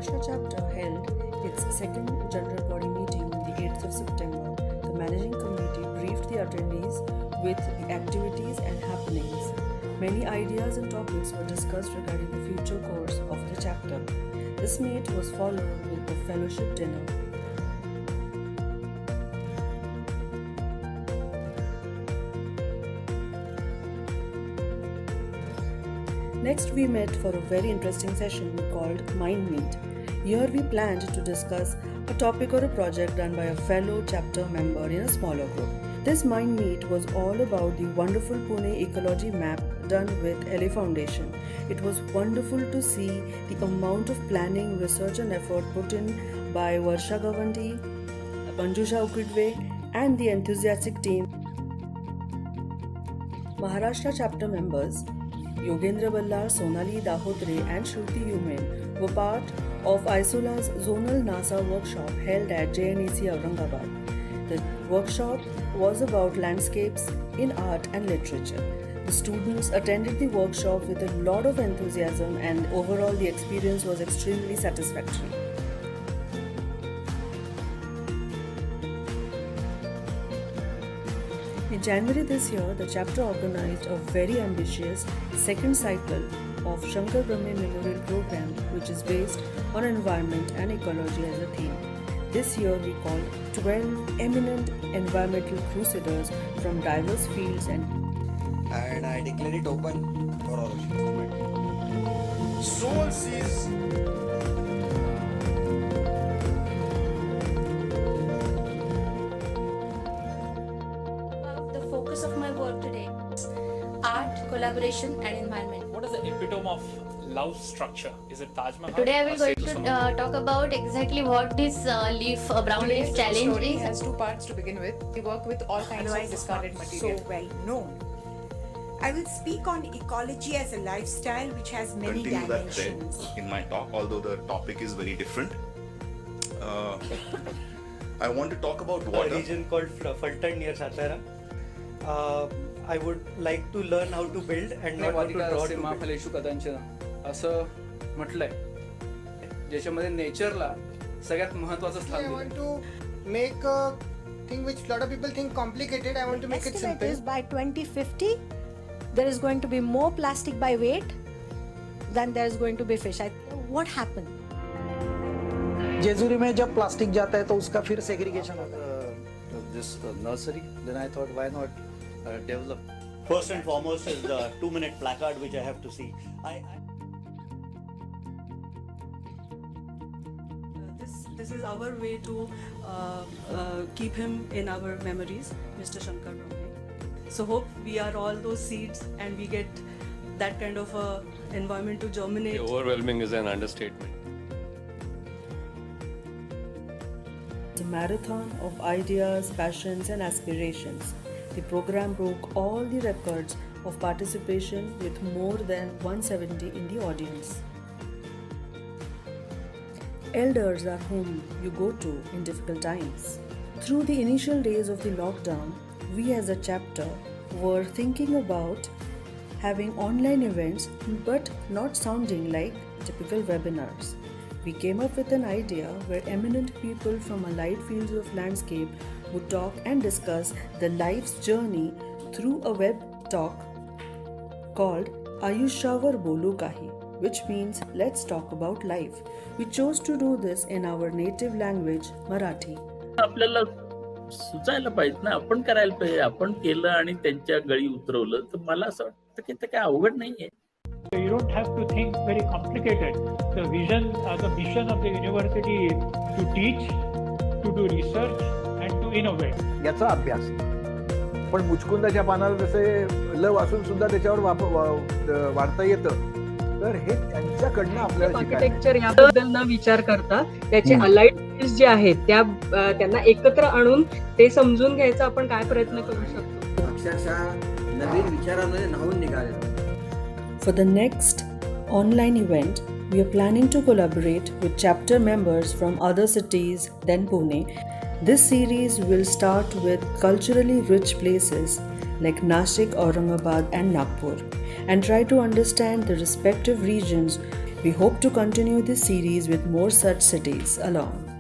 Maharashtra chapter held its second general body meeting on the 8th of September. The managing committee briefed the attendees with the activities and happenings. Many ideas and topics were discussed regarding the future course of the chapter. This meet was followed with the fellowship dinner. Next, we met for a very interesting session we called Mind Meet. Here, we planned to discuss a topic or a project done by a fellow chapter member in a smaller group. This Mind Meet was all about the wonderful Pune ecology map done with LA Foundation. It was wonderful to see the amount of planning, research and effort put in by Varsha Gavanti, Manjusha Ukidve and the enthusiastic team. Maharashtra chapter members Yogendra Ballar, Sonali Dahotre and Shruti Yumen were part of ISOLA's zonal NASA workshop held at JNEC Aurangabad. The workshop was about landscapes in art and literature. The students attended the workshop with a lot of enthusiasm and overall the experience was extremely satisfactory. In January this year, the chapter organized a very ambitious second cycle of Shankar Brahme Memorial Program, which is based on environment and ecology as a theme. This year, we called 12 eminent environmental crusaders from diverse fields and I declare it open for all. Soul sees The focus of my work today is art, collaboration, and environment. What is the epitome of love structure? Is it Taj Mahal? Today I or will going Setu to Samudra? talk about exactly what this brown leaf Today's challenge story is. has two parts to begin with. We work with all kinds of discarded material. So well known. I will speak on ecology as a lifestyle which has many continue that thread dimensions. in my talk, although the topic is very different. I want to talk about a water. region called Fulton near Satara. I would like to learn how to build and not how to draw to build. महाफलेषु कदाचन असं म्हटलंय ज्याच्यामध्ये नेचरला सगळ्यात महत्त्वाचं स्थान I दिलंय. want to make a thing which a lot of people think complicated. I want to make it Estimate simple. is by 2050 there is going to be more plastic by weight than there is going to be fish. What happened? Jejuri में जब plastic जाता है तो उसका फिर segregation होता है. This nursery, then I thought, why not develop? First and foremost is the 2-minute placard which I have to see. This is our way to keep him in our memories, Mr. Shankar Brahme. So hope we are all those seeds and we get that kind of environment to germinate. Overwhelming is an understatement. A marathon of ideas, passions and aspirations. The program broke all the records of participation with more than 170 in the audience. Elders are whom you go to in difficult times. Through the initial days of the lockdown, we as a chapter were thinking about having online events but not sounding like typical webinars. We came up with an idea where eminent people from allied fields of landscape would talk and discuss the life's journey through a web talk called Ayushavar Bolu Kahi, which means let's talk about life. We chose to do this in our native language, Marathi. आपल्याला सुचायला पाहिजे ना, आपण करायला पाहिजे. आपण केलं आणि त्यांच्या गळी उतरवलं तर मला असं वाटतं की ते काय अवघड नाहीये. You don't have to think very complicated. The vision, the mission of the university is to teach, to do research and to innovate. याचा अभ्यास. पण मुचकुंदाच्या पानाला जसे ल वाचून सुद्धा त्याच्यावर वाढता येतं, तर हे त्यांच्याकडनं आपल्याला आर्किटेक्चर याबद्दल न विचार करता त्याचे अलाइड फील्ड्स जे आहेत त्यांना एकत्र आणून ते समजून घ्यायचा आपण काय प्रयत्न करू शकतो. अक्षरशः नवीन विचारांमध्ये न्हावून निघाले. For the next online event, we are planning to collaborate with chapter members from other cities than Pune. This series will start with culturally rich places like Nashik, Aurangabad and Nagpur and try to understand the respective regions. We hope to continue this series with more such cities along.